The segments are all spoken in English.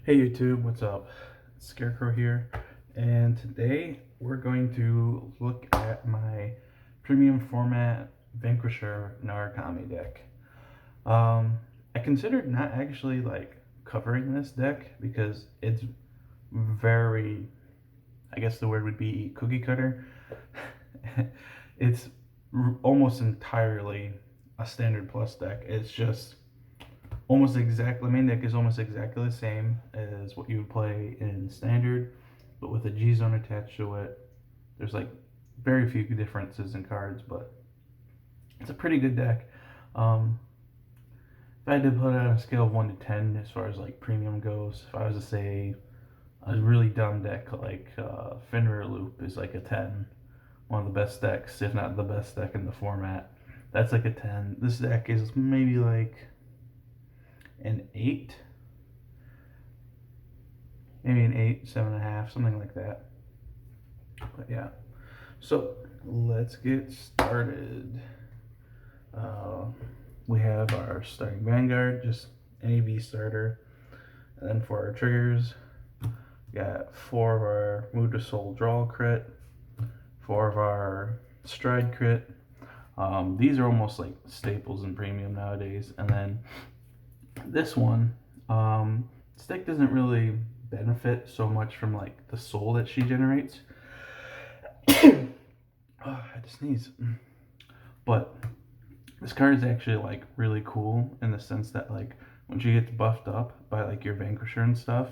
Hey YouTube, what's up? Scarecrow here, and today we're going to look at my premium format Vanquisher Narakami deck. I considered not actually covering this deck because it's very, I guess the word would be cookie cutter. It's almost entirely a standard plus deck. It's just almost exactly, the main deck is almost exactly the same as what you would play in standard, but with a G zone attached to it. There's very few differences in cards, but it's a pretty good deck. Um, if I had to put it on a scale of 1 to 10 as far as premium goes, if I was to say a really dumb deck Fenrir Loop is like a 10, one of the best decks, if not the best deck in the format. That's like a 10. This deck is maybe like an 8, maybe an 8, 7.5, something like that. But yeah, so let's get started. Uh, we have our starting Vanguard, just any V starter. And then for our triggers, we got 4 of our Move to Soul Draw crit, 4 of our Stride crit. These are almost like staples in premium nowadays. And then this one, this deck doesn't really benefit so much from the soul that she generates. Oh, I had to sneeze. But this card is actually really cool in the sense that when she gets buffed up by your Vanquisher and stuff,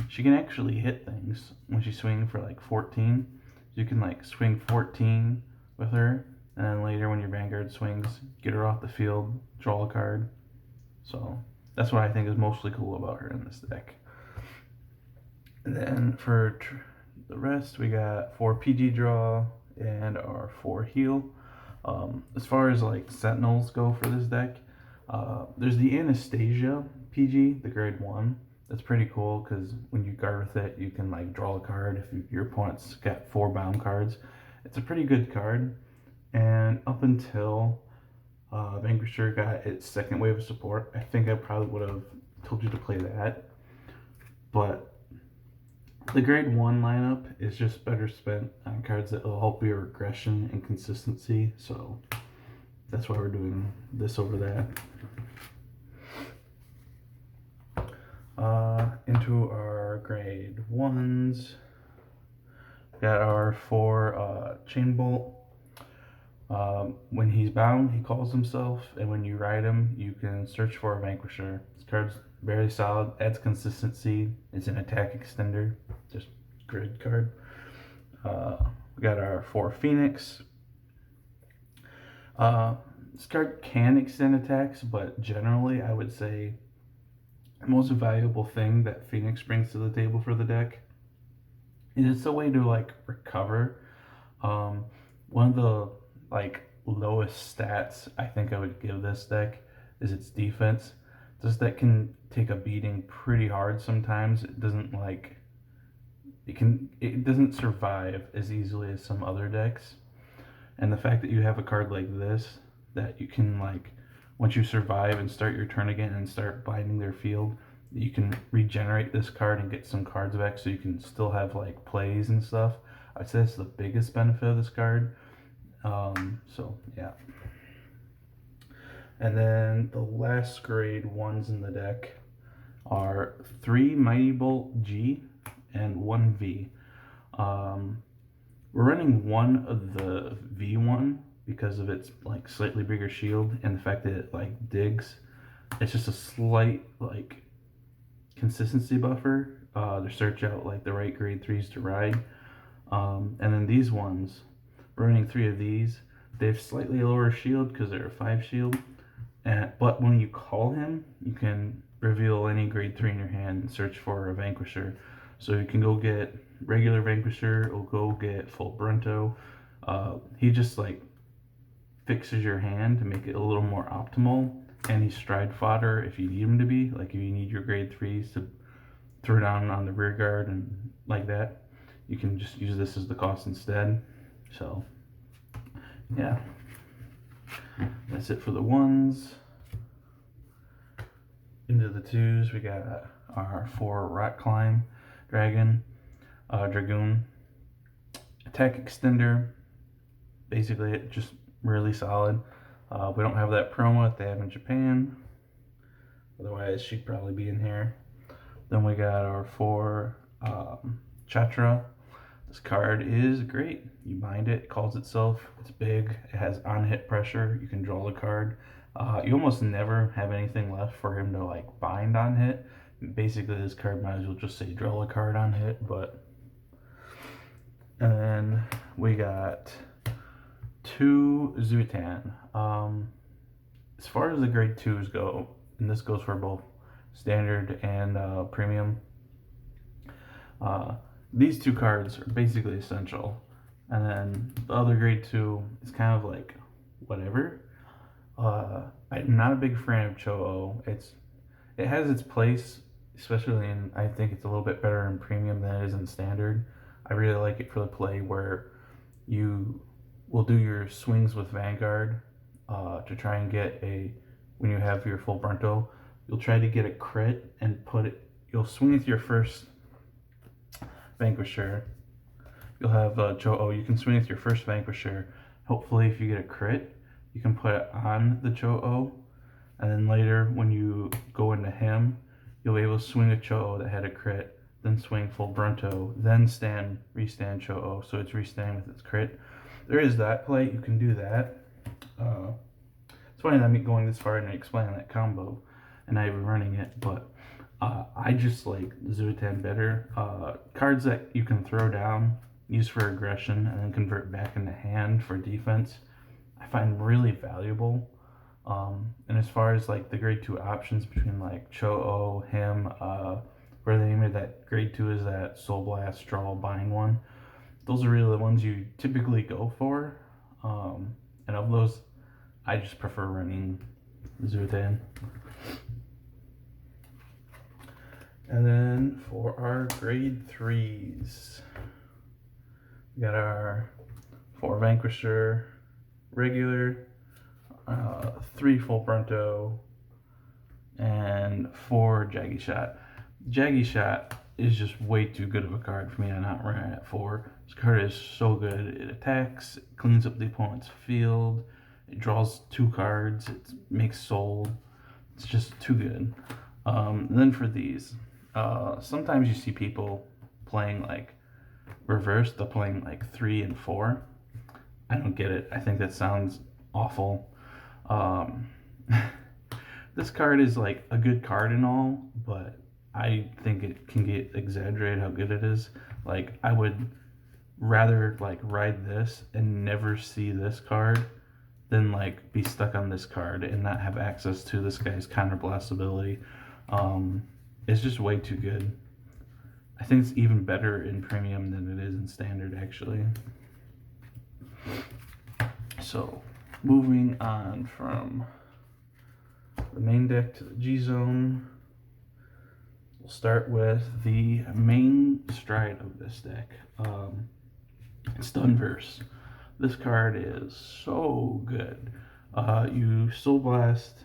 she can actually hit things when she's swinging for 14. You can swing 14 with her, and then later when your Vanguard swings, get her off the field, draw a card. So that's what I think is mostly cool about her in this deck. And then for the rest, we got 4 PG draw and our 4 heal. As far as sentinels go for this deck, there's the Anastasia PG, the grade 1. That's pretty cool because when you guard with it, you can draw a card if your opponent's got 4 bound cards. It's a pretty good card. And up until Vanquisher got its second wave of support, I think I probably would have told you to play that. But the grade 1 lineup is just better spent on cards that will help your aggression and consistency, so that's why we're doing this over that. Into our grade 1s, got our 4 Chain Bolt. When he's bound, he calls himself, and when you ride him, you can search for a Vanquisher. This card's very solid, adds consistency. It's an attack extender, just grid card. We got our 4 Phoenix. This card can extend attacks, but generally I would say the most valuable thing that Phoenix brings to the table for the deck is it's a way to recover. One of the lowest stats I think I would give this deck is its defense. This deck can take a beating pretty hard sometimes. It doesn't it doesn't survive as easily as some other decks. And the fact that you have a card like this that you can once you survive and start your turn again and start binding their field, you can regenerate this card and get some cards back so you can still have plays and stuff. I'd say that's the biggest benefit of this card. So yeah. And then the last grade 1s in the deck are 3 Mighty Bolt G and 1 V. We're running 1 of the V1 because of its slightly bigger shield and the fact that it digs. It's just a slight consistency buffer to search out the right grade 3s to ride. And then these ones, we're running 3 of these. They have slightly lower shield because they're a 5 shield. But when you call him, you can reveal any grade 3 in your hand and search for a Vanquisher. So you can go get regular Vanquisher or go get full Brento. He just fixes your hand to make it a little more optimal, and he's stride fodder if you need him to be. If you need your grade 3s to throw down on the rear guard and like that, you can just use this as the cost instead. So yeah, that's it for the 1s. into the twos, we got our 4 Rock Climb Dragoon. Attack Extender, basically it just really solid. We don't have that promo that they have in Japan, otherwise she'd probably be in here. Then we got our 4 Chatra. This card is great. You bind it, it calls itself, it's big, it has on-hit pressure, you can draw the card. You almost never have anything left for him to like bind on hit. Basically this card might as well just say draw a card on hit, but... And then we got 2 Zutan. As far as the grade 2s go, and this goes for both standard and premium, these 2 cards are basically essential. And then the other grade 2 is kind of like whatever. I'm not a big fan of Cho-Oh. It has its place, especially in, I think it's a little bit better in premium than it is in standard. I really like it for the play where you will do your swings with Vanguard to try and get when you have your full Brunto, you'll try to get a crit and you'll swing with your first Vanquisher. You'll have Cho-Oh, you can swing with your first Vanquisher. Hopefully if you get a crit, you can put it on the Cho-Oh, and then later when you go into him, you'll be able to swing a Cho-Oh that had a crit, then swing full Brunto, then restand Cho-Oh, so it's restanding with its crit. There is that play, you can do that. It's funny that I'm going this far and explaining that combo, and not even running it, but I just like Zutan better. Cards that you can throw down, use for aggression, and then convert back into hand for defense, I find really valuable. And as far as like the grade 2 options between like Cho-Oh, him, where the name of that grade 2 is that Soul Blast, Draw, Bind one. Those are really the ones you typically go for. And of those, I just prefer running Zutan. And then for our grade 3s, we got our 4 Vanquisher, regular, 3 full Brunto, and 4 Jaggy Shot. Jaggy Shot is just way too good of a card for me to not run it at 4. This card is so good. It attacks, it cleans up the opponent's field, it draws 2 cards, it makes soul. It's just too good. And then for these, sometimes you see people playing like reverse, they're playing like 3 and 4. I don't get it. I think that sounds awful. This card is like a good card and all, but I think it can get exaggerated how good it is. Like, I would rather like ride this and never see this card than like be stuck on this card and not have access to this guy's counterblast ability. It's just way too good. I think it's even better in premium than it is in standard, actually. So, moving on from the main deck to the G-Zone, we'll start with the main stride of this deck. Stunverse. This card is so good. You Soul Blast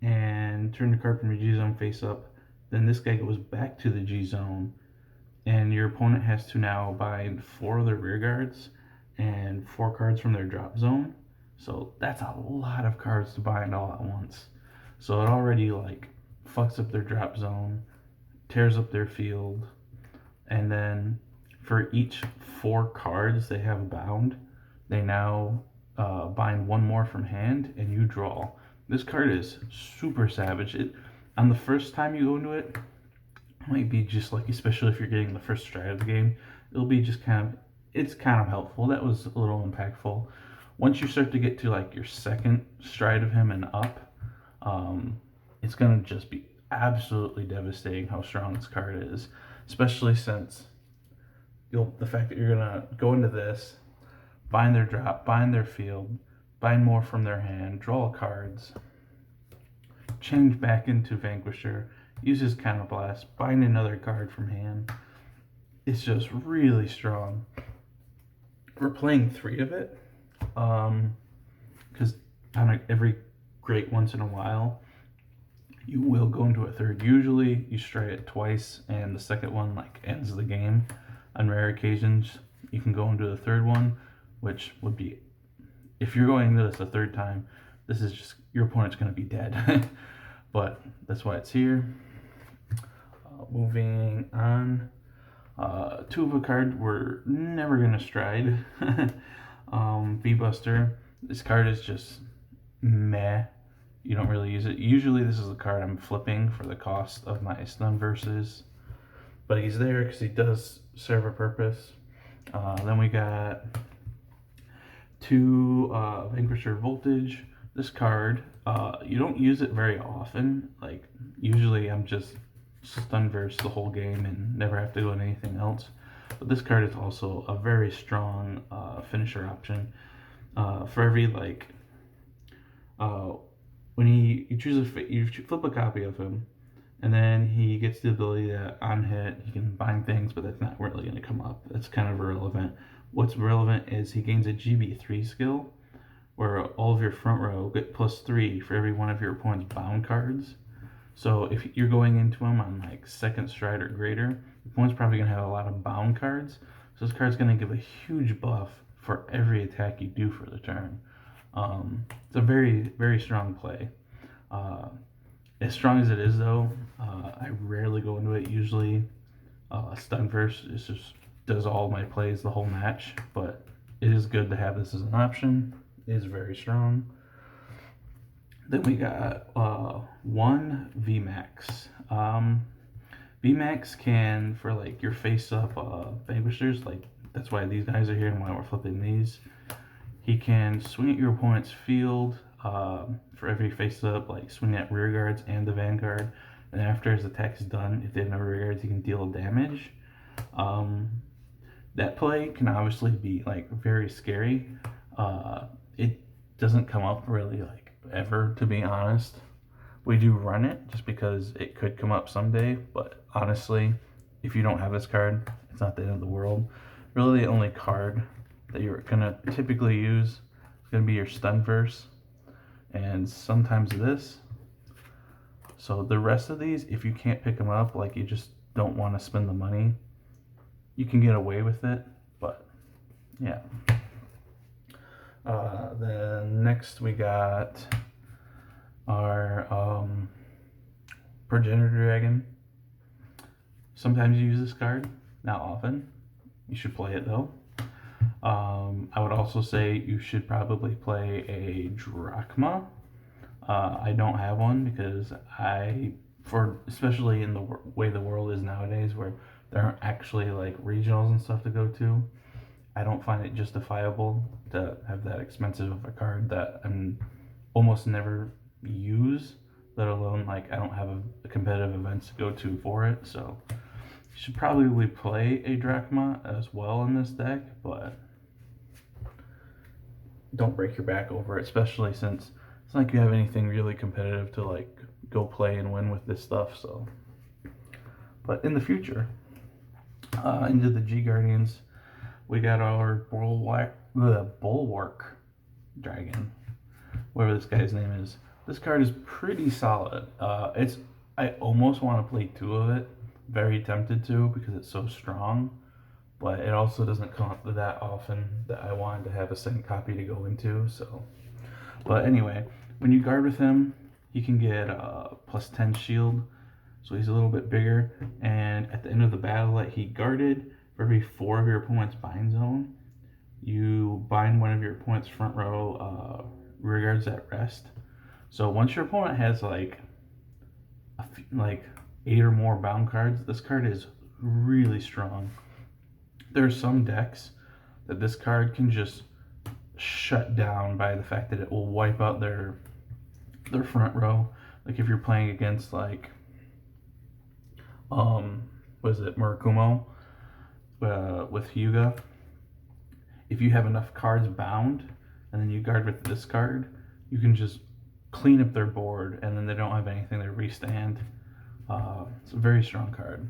and turn the card from your G-Zone face up. Then this guy goes back to the G-Zone, and your opponent has to now bind 4 of their rear guards and 4 cards from their drop zone. So that's a lot of cards to bind all at once. So it already like fucks up their drop zone, tears up their field, and then for each 4 cards they have bound, they now bind 1 more from hand, and you draw. This card is super savage. On the first time you go into it, might be just like, especially if you're getting the first stride of the game, it'll be just it's kind of helpful. That was a little impactful. Once you start to get to like your second stride of him and up, it's gonna just be absolutely devastating how strong this card is, especially since the fact that you're gonna go into this, bind their drop, bind their field, bind more from their hand, draw cards, change back into Vanquisher, use his counterblast, bind another card from hand. It's just really strong. We're playing 3 of it, because every great once in a while you will go into a third. Usually you strike it twice and the second one like ends the game. On rare occasions you can go into the third one, which would be, if you're going into this a third time, this is just, your opponent's going to be dead. But that's why it's here. Moving on, two of a card we're never going to stride. V-Buster. This card is just meh. You don't really use it. Usually this is the card I'm flipping for the cost of my stun versus, but he's there because he does serve a purpose. Then we got two Vanquisher Voltage. This card, you don't use it very often. Like, usually I'm just stun verse the whole game and never have to go into anything else. But this card is also a very strong finisher option. For every like, when you choose you flip a copy of him, and then he gets the ability that on hit he can bind things, but that's not really going to come up. That's kind of irrelevant. What's relevant is he gains a GB3 skill, where all of your front row get +3 for every one of your opponent's bound cards. So if you're going into him on like second stride or greater, your opponent's probably going to have a lot of bound cards. So this card's going to give a huge buff for every attack you do for the turn. It's a very, very strong play. As strong as it is, though, I rarely go into it. Usually, stun verse just does all my plays the whole match, but it is good to have this as an option. It is very strong. Then we got one VMAX. VMAX can, for like your face-up Vanquishers, like that's why these guys are here and why we're flipping these. He can swing at your opponent's field for every face-up, like swing at rear guards and the vanguard. And after his attack is done, if they have no rear guards, he can deal damage. That play can obviously be like very scary. It doesn't come up really like ever, to be honest. We do run it just because it could come up someday, but honestly, if you don't have this card, it's not the end of the world. Really, the only card that you're gonna typically use is gonna be your stun verse, and sometimes this. So the rest of these, if you can't pick them up, like you just don't want to spend the money, you can get away with it. But yeah. Then next we got our Progenitor Dragon. Sometimes you use this card, not often. You should play it though. I would also say you should probably play a Drachma. I don't have one because especially in the way the world is nowadays, where there aren't actually like regionals and stuff to go to, I don't find it justifiable to have that expensive of a card that I'm almost never use, let alone like I don't have a competitive events to go to for it. So you should probably play a Drachma as well in this deck, but don't break your back over it, especially since it's not like you have anything really competitive to like go play and win with this stuff. So, but in the future, into the G Guardians, we got our Bulwark Dragon, whatever this guy's name is. This card is pretty solid. I almost want to play two of it. Very tempted to because it's so strong, but it also doesn't come up that often that I wanted to have a second copy to go into. So, but anyway, when you guard with him, he can get +10 shield, so he's a little bit bigger. And at the end of the battle that he guarded, for every 4 of your opponent's bind zone, you bind one of your opponent's front row rear guards at rest. So once your opponent has like 8 or more bound cards, this card is really strong. There are some decks that this card can just shut down by the fact that it will wipe out their front row. Like if you're playing against like Murakumo with Hyuga, if you have enough cards bound and then you guard with this card, you can just clean up their board and then they don't have anything to restand. It's a very strong card.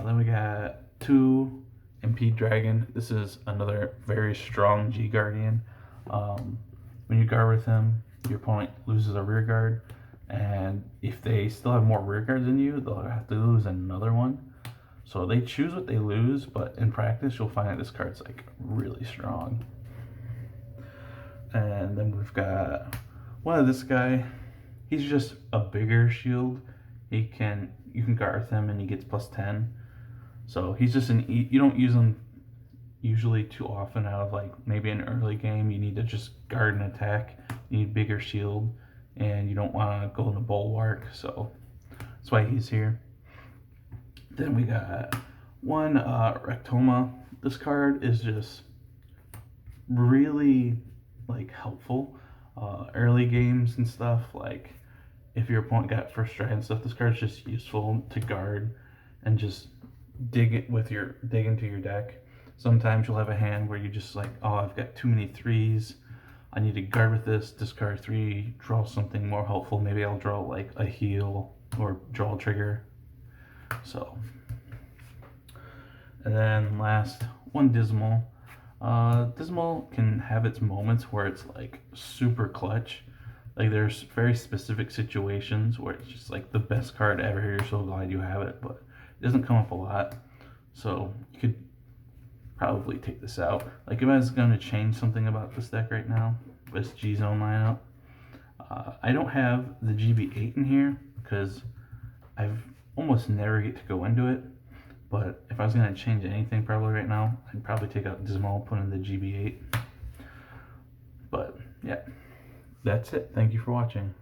Then we got 2 MP Dragon. This is another very strong G Guardian. When you guard with him, your opponent loses a rear guard. and if they still have more rear guards than you, they'll have to lose another one. So they choose what they lose, but in practice, you'll find that this card's like really strong. And then we've got one of this guy. He's just a bigger shield. You can Garth him and he gets +10. So he's just you don't use him usually too often out of like maybe an early game. You need to just guard and attack. You need bigger shield, and you don't want to go into bulwark. So that's why he's here. Then we got one Rectoma. This card is just really like helpful early games and stuff. Like if your opponent got first strike and stuff, this card's just useful to guard and just dig into your deck. Sometimes you'll have a hand where you just like, oh, I've got too many threes. I need to guard with this, discard 3, draw something more helpful. Maybe I'll draw like a heal or draw a trigger. So, and then last one, Dismal. Dismal can have its moments where it's like super clutch. Like there's very specific situations where it's just like the best card ever. You're so glad you have it, but it doesn't come up a lot. So you could probably take this out. Like if I was going to change something about this deck right now, this G-Zone lineup, I don't have the GB8 in here because I've almost never get to go into it. But if I was going to change anything probably right now, I'd probably take out Dismal, put in the GB8. But yeah, that's it. Thank you for watching.